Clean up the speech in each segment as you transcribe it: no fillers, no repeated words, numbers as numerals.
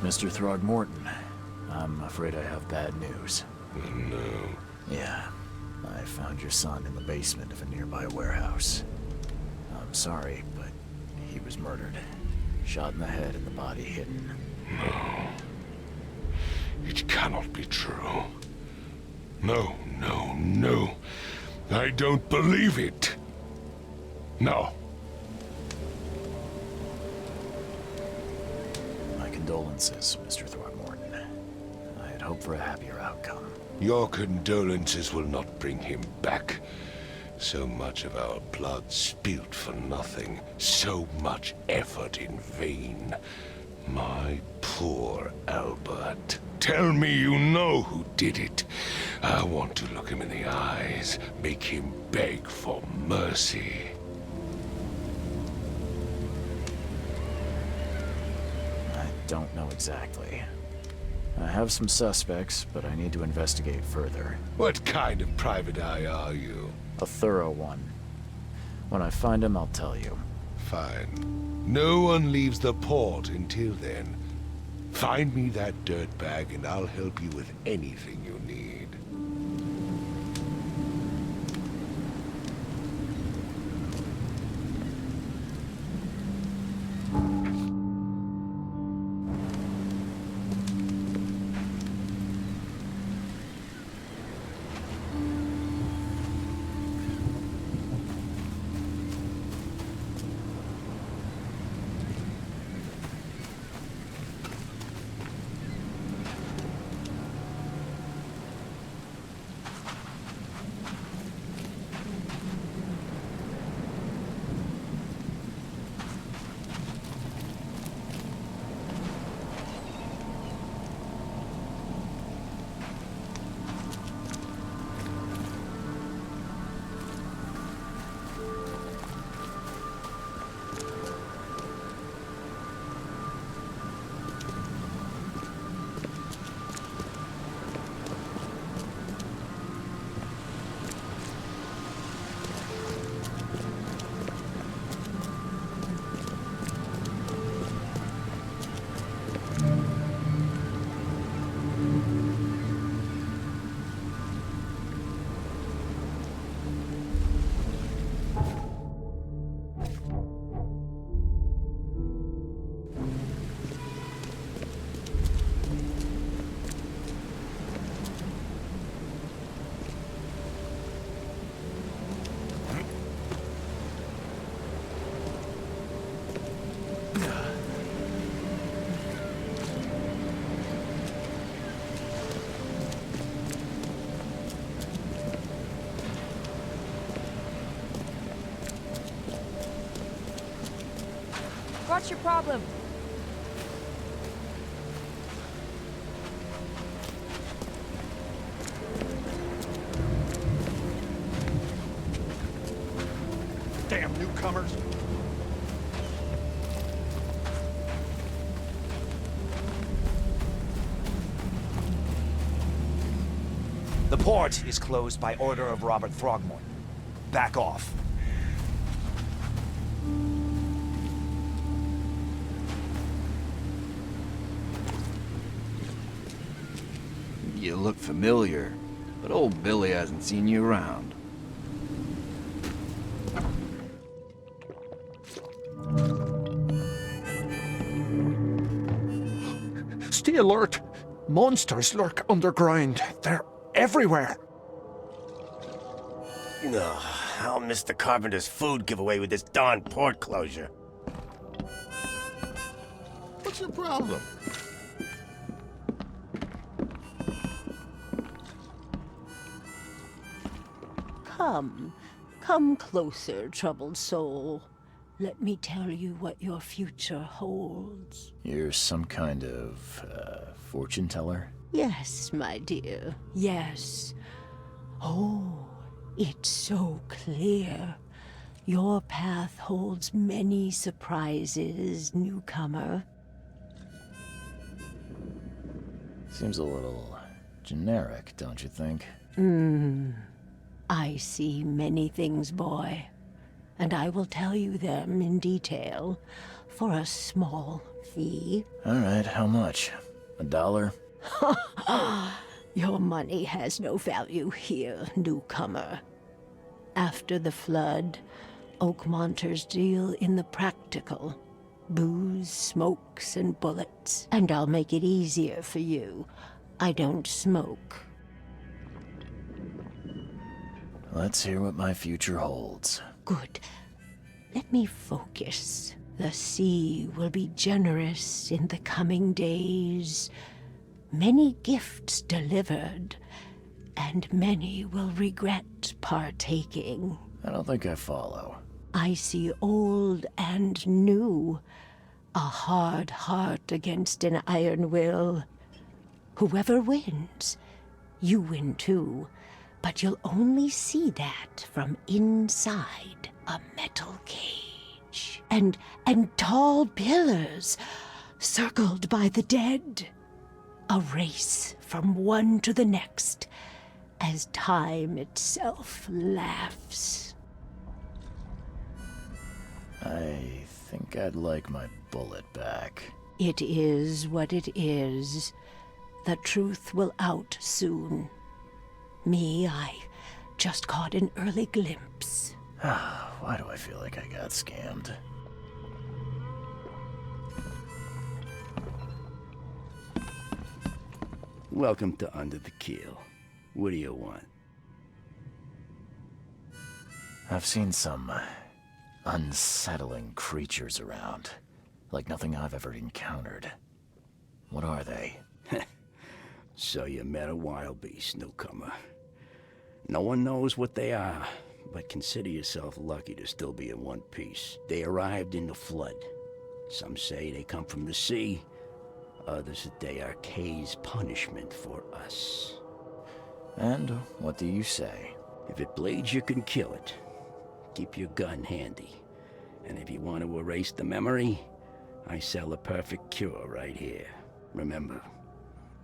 Mr. Throgmorton, I'm afraid I have bad news. Oh, no. Yeah, I found your son in the basement of a nearby warehouse. I'm sorry, but he was murdered. Shot in the head and the body hidden. No. It cannot be true. No, no, no. I don't believe it. No. My condolences, Mr. Throgmorton. I had hoped for a happier outcome. Your condolences will not bring him back. So much of our blood spilt for nothing. So much effort in vain. My poor Albert. Tell me you know who did it. I want to look him in the eyes, make him beg for mercy. I don't know exactly. I have some suspects, but I need to investigate further. What kind of private eye are you? A thorough one. When I find him, I'll tell you. Fine. No one leaves the port until then. Find me that dirtbag and I'll help you with anything you need. What's your problem? Damn newcomers! The port is closed by order of Robert Throgmorton. Back off. You look familiar, but old Billy hasn't seen you around. Stay alert! Monsters lurk underground. They're everywhere. I'll miss the carpenter's food giveaway with this darn port closure. What's your problem? Come closer, troubled soul. Let me tell you what your future holds. You're some kind of, fortune teller? Yes, my dear, yes. Oh, it's so clear. Your path holds many surprises, newcomer. Seems a little generic, don't you think? I see many things, boy. and I will tell you them in detail for a small fee. All right, how much? $1? Your money has no value here, newcomer. After the flood, Oakmonters deal in the practical. Booze, smokes, and bullets. And I'll make it easier for you. I don't smoke. Let's hear what my future holds. Good. Let me focus. The sea will be generous in the coming days. Many gifts delivered, and many will regret partaking. I don't think I follow. I see old and new. A hard heart against an iron will. Whoever wins, you win too. But you'll only see that from inside a metal cage. And tall pillars, circled by the dead. A race from one to the next, as time itself laughs. I think I'd like my bullet back. It is what it is. The truth will out soon. Me, I just caught an early glimpse. Why do I feel like I got scammed? Welcome to Under the Keel. What do you want? I've seen some unsettling creatures around. Like nothing I've ever encountered. What are they? So you met a wild beast, newcomer. No one knows what they are, but consider yourself lucky to still be in one piece. They arrived in the flood. Some say they come from the sea. Others that they are Kay's punishment for us. And what do you say? If it bleeds, you can kill it. Keep your gun handy. And if you want to erase the memory, I sell a perfect cure right here. Remember,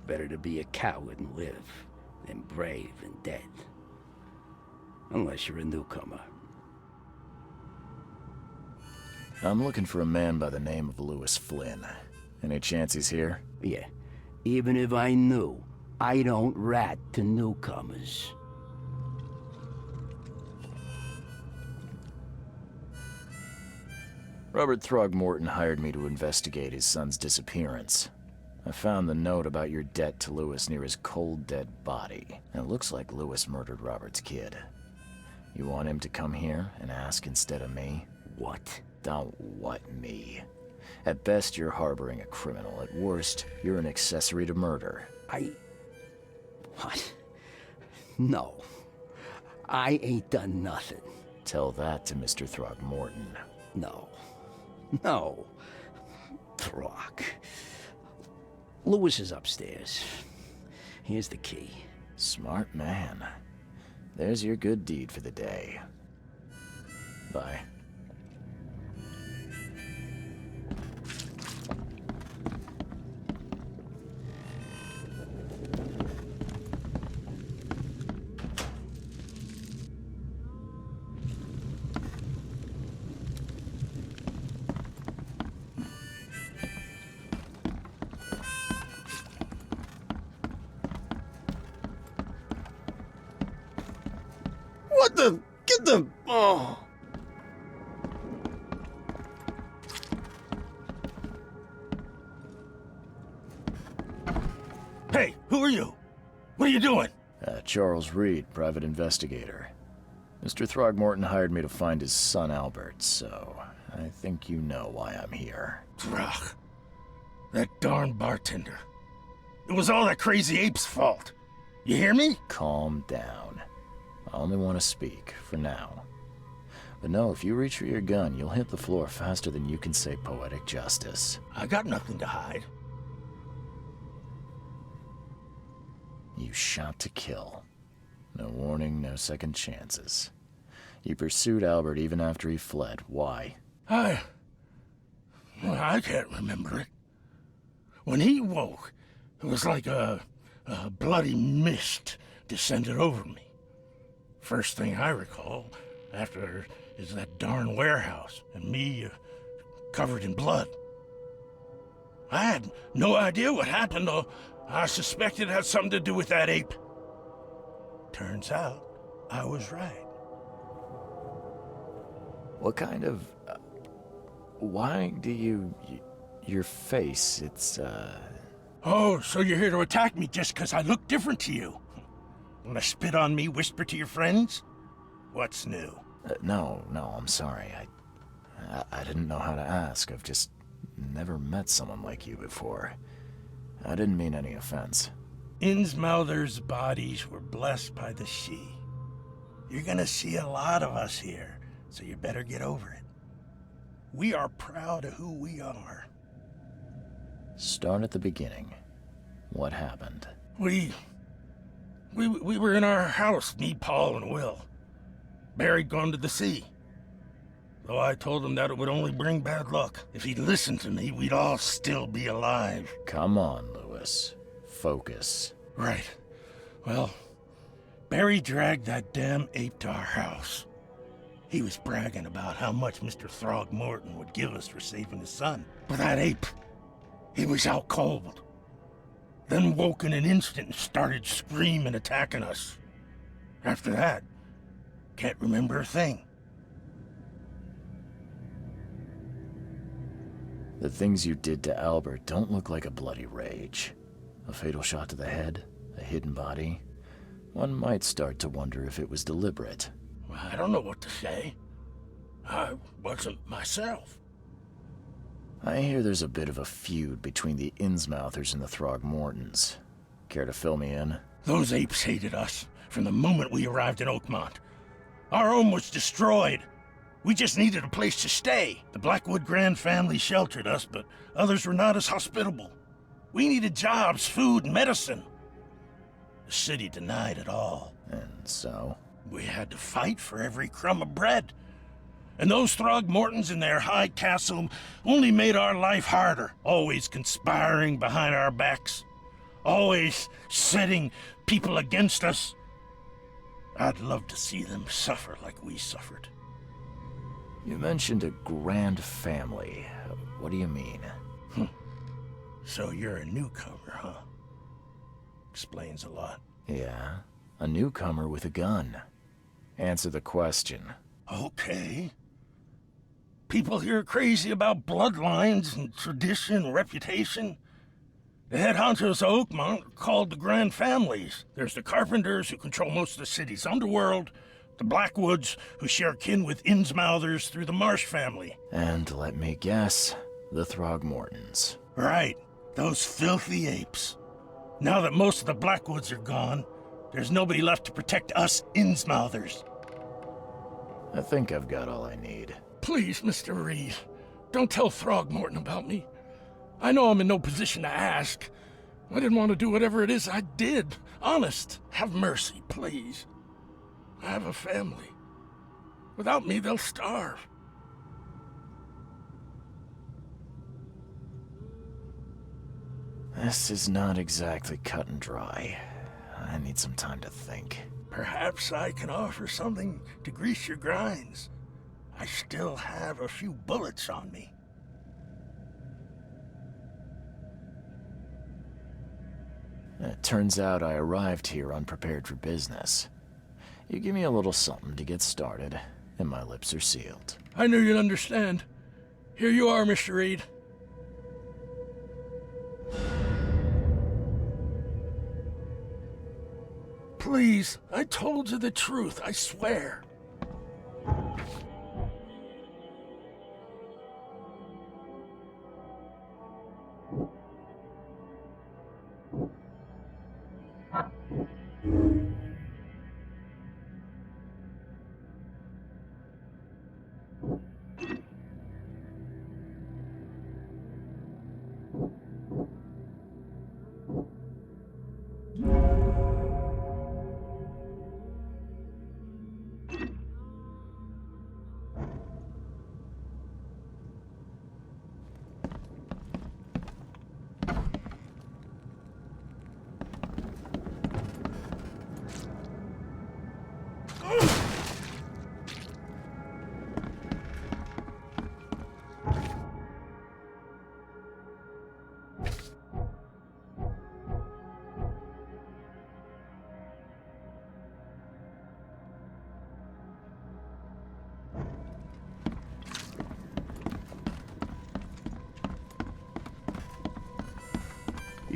better to be a coward and live than brave and dead. Unless you're a newcomer. I'm looking for a man by the name of Lewis Flynn. Any chance he's here? Yeah, even if I knew, I don't rat to newcomers. Robert Throgmorton hired me to investigate his son's disappearance. I found the note about your debt to Lewis near his cold, dead body. And it looks like Lewis murdered Robert's kid. You want him to come here and ask instead of me? What? Don't what me. At best, you're harboring a criminal. At worst, you're an accessory to murder. What? No. I ain't done nothing. Tell that to Mr. Throgmorton. No. No. Throg. Lewis is upstairs. Here's the key. Smart man. There's your good deed for the day. Bye. What the? Get the... Oh. Hey, who are you? What are you doing? Charles Reed, private investigator. Mr. Throgmorton hired me to find his son Albert, so I think you know why I'm here. Throg. That darn bartender. It was all that crazy ape's fault. You hear me? Calm down. I only want to speak, for now. But no, if you reach for your gun, you'll hit the floor faster than you can say poetic justice. I got nothing to hide. You shot to kill. No warning, no second chances. You pursued Albert even after he fled. Why? I can't remember it. When he woke, it was like a bloody mist descended over me. First thing I recall, after is that darn warehouse, and me covered in blood. I had no idea what happened, though. I suspected it had something to do with that ape. Turns out, I was right. What kind of... why do you... your face, it's, Oh, so you're here to attack me just because I look different to you? Wanna spit on me, whisper to your friends? What's new? no, I'm sorry. I didn't know how to ask. I've just never met someone like you before. I didn't mean any offense. Innsmouther's bodies were blessed by the She. You're gonna see a lot of us here, so you better get over it. We are proud of who we are. Start at the beginning. What happened? We were in our house, me, Paul, and Will. Barry'd gone to the sea. Though I told him that it would only bring bad luck. If he'd listened to me, we'd all still be alive. Come on, Lewis. Focus. Right. Well, Barry dragged that damn ape to our house. He was bragging about how much Mr. Throgmorton would give us for saving his son. But that ape, he was out cold. Then woke in an instant and started screaming, attacking us. After that, can't remember a thing. The things you did to Albert don't look like a bloody rage. A fatal shot to the head, a hidden body. One might start to wonder if it was deliberate. I don't know what to say. I wasn't myself. I hear there's a bit of a feud between the Innsmouthers and the Throgmortons. Care to fill me in? Those apes hated us from the moment we arrived in Oakmont. Our home was destroyed. We just needed a place to stay. The Blackwood Grand family sheltered us, but others were not as hospitable. We needed jobs, food, and medicine. The city denied it all. And so? We had to fight for every crumb of bread. And those Throgmortons in their high castle only made our life harder, always conspiring behind our backs, always setting people against us. I'd love to see them suffer like we suffered. You mentioned a grand family. What do you mean? So you're a newcomer, huh? Explains a lot. Yeah, a newcomer with a gun. Answer the question. Okay. People here are crazy about bloodlines and tradition and reputation. The head honchos of Oakmont are called the Grand Families. There's the Carpenters, who control most of the city's underworld, the Blackwoods, who share kin with Innsmouthers through the Marsh family. And let me guess, the Throgmortons. Right, those filthy apes. Now that most of the Blackwoods are gone, there's nobody left to protect us Innsmouthers. I think I've got all I need. Please, Mr. Reed, don't tell Throgmorton about me. I know I'm in no position to ask. I didn't want to do whatever it is I did. Honest, have mercy, please. I have a family. Without me, they'll starve. This is not exactly cut and dry. I need some time to think. Perhaps I can offer something to grease your grinds. I still have a few bullets on me. It turns out I arrived here unprepared for business. You give me a little something to get started, and my lips are sealed. I knew you'd understand. Here you are, Mr. Reed. Please, I told you the truth, I swear.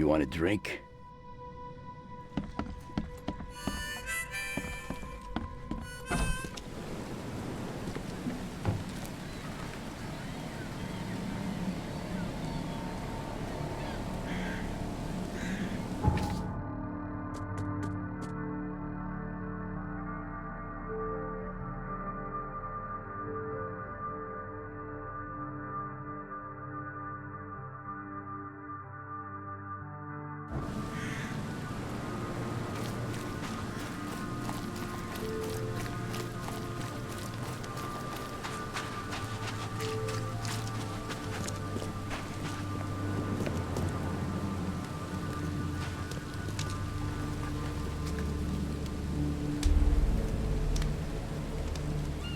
You want a drink?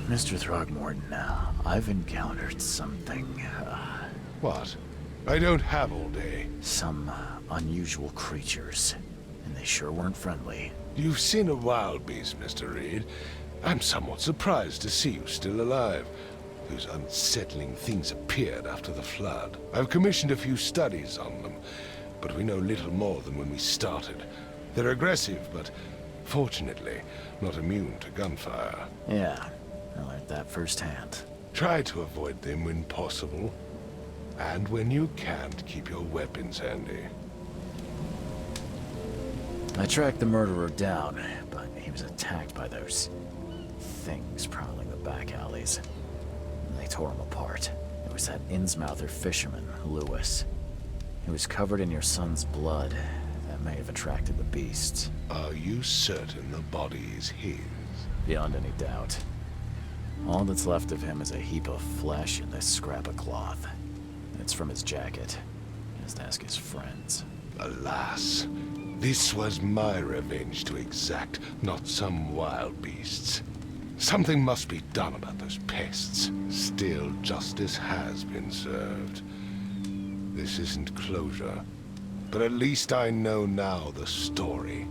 Mr. Throgmorton, I've encountered something, What? I don't have all day. some unusual creatures, and they sure weren't friendly. You've seen a wild beast, Mr. Reed. I'm somewhat surprised to see you still alive. Those unsettling things appeared after the flood. I've commissioned a few studies on them, but we know little more than when we started. They're aggressive, but fortunately, not immune to gunfire. Yeah, I learned that firsthand. Try to avoid them when possible. And when you can't, keep your weapons handy. I tracked the murderer down, but he was attacked by those things prowling the back alleys. And they tore him apart. It was that Innsmouther fisherman, Lewis. He was covered in your son's blood. That may have attracted the beasts. Are you certain the body is his? Beyond any doubt. All that's left of him is a heap of flesh and this scrap of cloth. It's from his jacket. Just ask his friends. Alas, this was my revenge to exact, not some wild beast's. Something must be done about those pests. Still, justice has been served. This isn't closure, but at least I know now the story.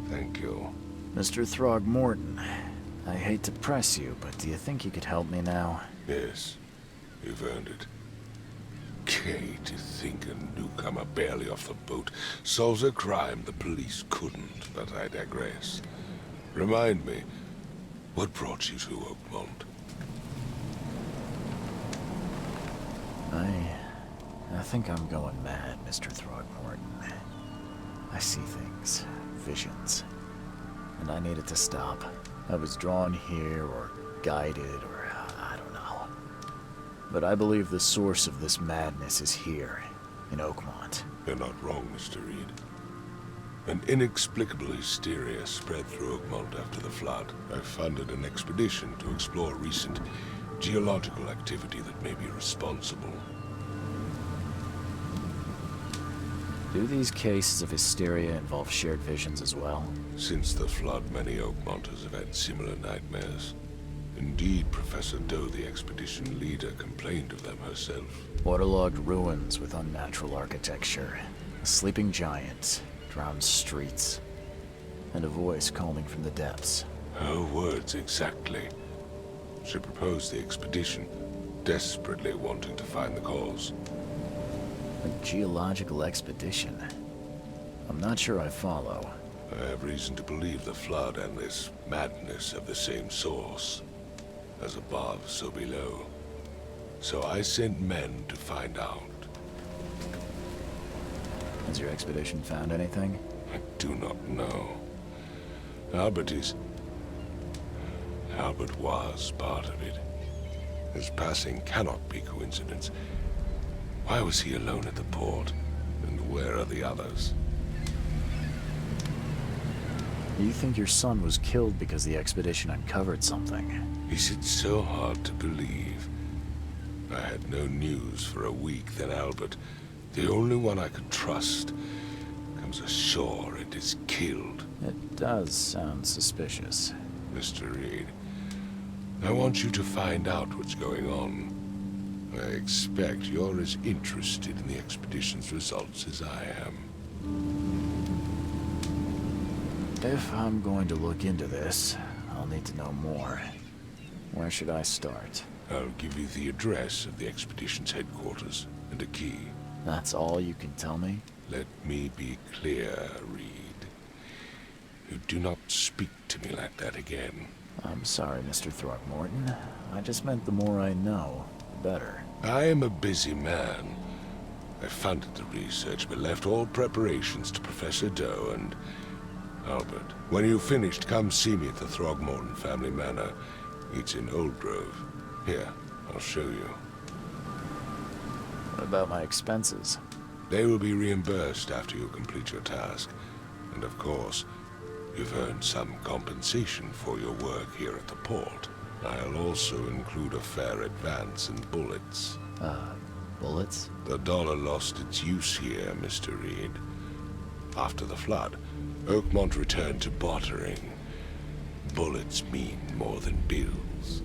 Thank you. Mr. Throgmorton, I hate to press you, but do you think you could help me now? Yes, you've earned it. Okay, to think a newcomer barely off the boat solves a crime the police couldn't, but I digress. Remind me, what brought you to Oakmont? I think I'm going mad, Mr. Throgmorton. I see things, visions, and I needed to stop. I was drawn here, or guided, or I don't know. But I believe the source of this madness is here, in Oakmont. You're not wrong, Mr. Reed. An inexplicable hysteria spread through Oakmont after the flood. I funded an expedition to explore recent geological activity that may be responsible. Do these cases of hysteria involve shared visions as well? Since the flood, many Oakmonters have had similar nightmares. Indeed, Professor Doe, the expedition leader, complained of them herself. Waterlogged ruins with unnatural architecture, a sleeping giant, drowned streets, and a voice calling from the depths. Her words exactly. She proposed the expedition, desperately wanting to find the cause. A geological expedition? I'm not sure I follow. I have reason to believe the flood and this madness have the same source. As above, so below. So I sent men to find out. Has your expedition found anything? I do not know. Albert was part of it. His passing cannot be coincidence. Why was he alone at the port? And where are the others? You think your son was killed because the expedition uncovered something? Is it so hard to believe? I had no news for a week, then Albert, the only one I could trust, comes ashore and is killed. It does sound suspicious. Mr. Reed, I want you to find out what's going on. I expect you're as interested in the expedition's results as I am. If I'm going to look into this, I'll need to know more. Where should I start? I'll give you the address of the expedition's headquarters and a key. That's all you can tell me? Let me be clear, Reed. You do not speak to me like that again. I'm sorry, Mr. Throckmorton. I just meant the more I know, the better. I am a busy man. I funded the research, but left all preparations to Professor Doe and Albert. When you've finished, come see me at the Throgmorton family manor. It's in Old Grove. Here, I'll show you. What about my expenses? They will be reimbursed after you complete your task. And of course, you've earned some compensation for your work here at the port. I'll also include a fair advance in bullets. Bullets? The dollar lost its use here, Mr. Reed. After the flood, Oakmont returned to bartering. Bullets mean more than bills.